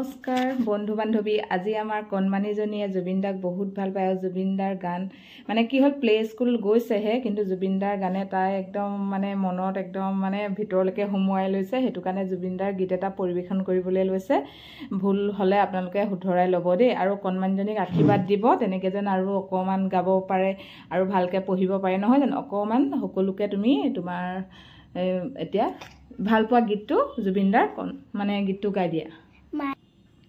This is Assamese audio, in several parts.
নমস্কাৰ বন্ধু বান্ধৱী আজি আমাৰ কণমানিজনীয়ে জুবিনদাক বহুত ভাল পায় আৰু জুবিনদাৰ গান মানে কি হ'ল প্লে স্কুল গৈছেহে কিন্তু জুবিনদাৰ গানে তাই একদম মানে মনত একদম মানে ভিতৰলৈকে সোমোৱাই লৈছে সেইটো কাৰণে জুবিনদাৰ গীত এটা পৰিৱেশন কৰিবলৈ লৈছে ভুল হ'লে আপোনালোকে শুধৰাই ল'ব দেই আৰু কণমানিজনীক আশীৰ্বাদ দিব তেনেকৈ যেন আৰু অকণমান গাব পাৰে আৰু ভালকৈ পঢ়িব পাৰে নহয় জানো অকণমান সকলোকে তুমি তোমাৰ এতিয়া ভাল পোৱা গীতটো জুবিনদাৰ মানে গীতটো গাই দিয়া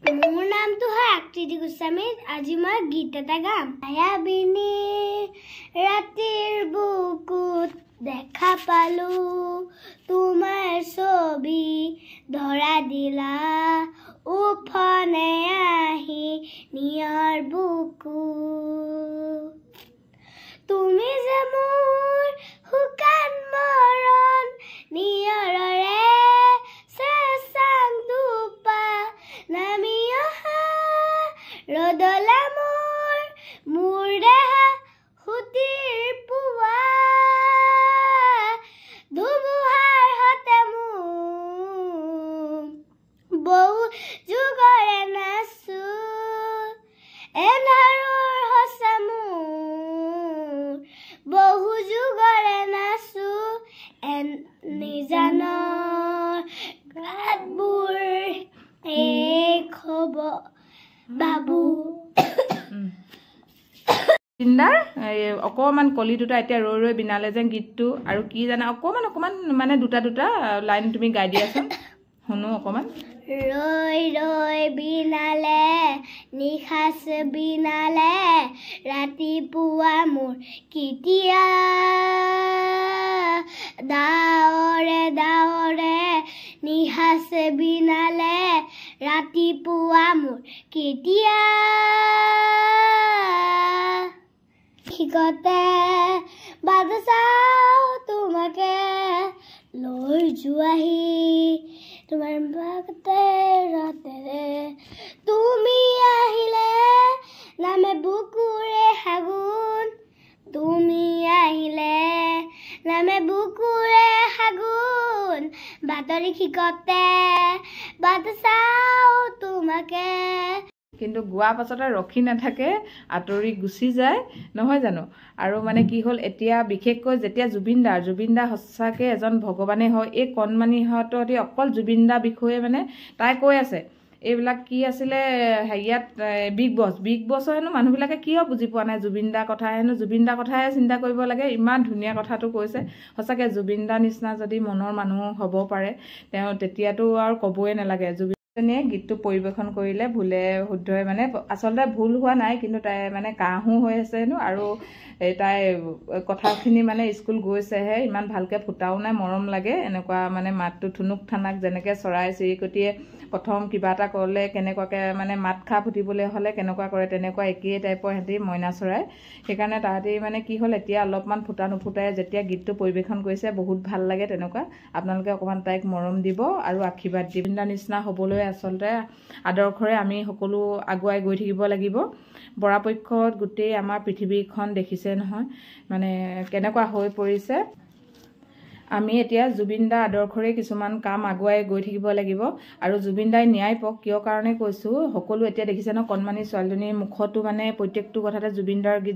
মোৰ নামটো হয় আকৃতি গোস্বামী আজি মই গীত এটা গাম মায়াবিনী ৰাতিৰ বুকুত দেখা পালো তোমাৰ ছবি ধৰা দিলা উফনে আহি নিয়ৰ বুকু তুমি যে মোৰ শুকান মৰণ নিয়ৰৰে ৰদলা মোৰ দেহা সুতিৰ পুৱা ধুমুহাৰ হতে মোৰ বহু যুগৰে নাচো এন্ধাৰৰ হছে মোৰ বহু যুগৰে নাচো নিজানৰ গাতবোৰ এক হ'ব বাবু জুবিনদাৰ অকণমান কলি দুটা এতিয়া ৰৈ ৰৈ বিনালে যেন গীতটো আৰু কি জানা অকণমান মানে দুটা লাইন তুমি গাই দিয়াচোন শুনো অকণমান ৰৈ ৰৈ বিনালে নিশাচ বিনালে ৰাতিপুৱা মোৰ কেতিয়া ডাৱৰে নিশাচ বিনালে ৰাতিপুৱা মোৰ কেতিয়া শিকতে বাট চাওঁ তোমাকে লৈ যোৱাহি তোমাৰ বাটে ৰাতেৰে তুমি আহিলে নামে বুকুৰে হাগুন তুমি আহিলে নামে বুকুৰে হাগুন বাতৰি শিকতে বাট চাওঁ তোমাকে কিন্তু গোৱা পাছতে ৰখি নাথাকে আঁতৰি গুচি যায় নহয় জানো আৰু মানে কি হ'ল এতিয়া বিশেষকৈ যেতিয়া জুবিনদাৰ সঁচাকৈ এজন ভগৱানে হয় এই কণমানিহঁতহঁতে অকল জুবিনদাৰ বিষয়ে মানে তাই কৈ আছে এইবিলাক কি আছিলে হেৰিয়াত বিগ বছৰ হেনো মানুহবিলাকে কিয় বুজি পোৱা নাই জুবিনদাৰ কথা হেনো জুবিনদাৰ কথাহে চিন্তা কৰিব লাগে ইমান ধুনীয়া কথাটো কৈছে সঁচাকৈ জুবিনদাৰ নিচিনা যদি মনৰ মানুহ হ'ব পাৰে তেওঁ তেতিয়াতো আৰু ক'বই নালাগে জুবিনজনীয়ে গীতটো পৰিৱেশন কৰিলে ভুলে শুদ্ধই মানে আচলতে ভুল হোৱা নাই কিন্তু তাই মানে কাহো হৈ আছে হেনো আৰু তাই কথাখিনি মানে স্কুল গৈছেহে ইমান ভালকৈ ফুটাও নাই মৰম লাগে এনেকুৱা মানে মাতটো থুনুক থানাক যেনেকৈ চৰাই চিৰিকটিয়ে প্ৰথম কিবা এটা ক'লে কেনেকুৱাকৈ মানে মাত খা ফুটিবলৈ হ'লে কেনেকুৱা কৰে তেনেকুৱা একেই টাইপৰ সিহঁতি মইনা চৰাই সেইকাৰণে তাহাঁতি মানে কি হ'ল এতিয়া অলপমান ফুটা নুফুটাই যেতিয়া গীতটো পৰিৱেশন কৰিছে বহুত ভাল লাগে তেনেকুৱা আপোনালোকে অকণমান তাইক মৰম দিব আৰু আশীৰ্বাদ দিব জুবিনদাৰ নিচিনা হ'বলৈ আচলতে আদৰ্শৰে আমি সকলো আগুৱাই গৈ থাকিব লাগিব পৰাপক্ষত গোটেই আমাৰ পৃথিৱীখন দেখিছে নহয় মানে কেনেকুৱা হৈ পৰিছে আমি এতিয়া জুবিনদাৰ আদৰ্শৰে কিছুমান কাম আগুৱাই গৈ থাকিব লাগিব আৰু জুবিনদাই ন্যায় পাওক কিয় কাৰণে কৈছোঁ সকলো এতিয়া দেখিছে ন কণমানি ছোৱালীজনীৰ মুখতো মানে প্ৰত্যেকটো কথাতে জুবিনদাৰ গীত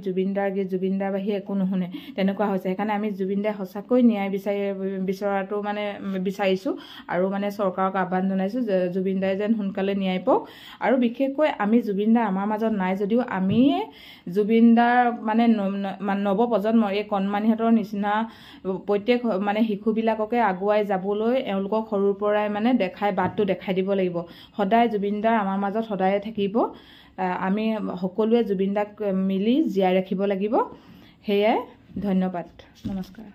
জুবিনদাৰ বাহিৰে একো নুশুনে তেনেকুৱা হৈছে সেইকাৰণে আমি জুবিনদাই সঁচাকৈ ন্যায় বিচৰাটো মানে বিচাৰিছোঁ আৰু মানে চৰকাৰক আহ্বান জনাইছোঁ যে জুবিনদাই যেন সোনকালে ন্যায় পাওক আৰু বিশেষকৈ আমি জুবিনদাৰ আমাৰ মাজত নাই যদিও আমি জুবিনদাৰ মানে নৱপ্ৰজন্মৰ এই কণমানিহঁতৰ নিচিনা প্ৰত্যেক মানে শিশুবিলাককে আগুৱাই যাবলৈ এওঁলোকক সৰুৰ পৰাই মানে বাটটো দেখাই দিব লাগিব সদায় জুবিনদাৰ আমাৰ মাজত সদায়ে থাকিব আমি সকলোৱে জুবিনদাক মিলি জীয়াই ৰাখিব লাগিব সেয়াই ধন্যবাদ নমস্কাৰ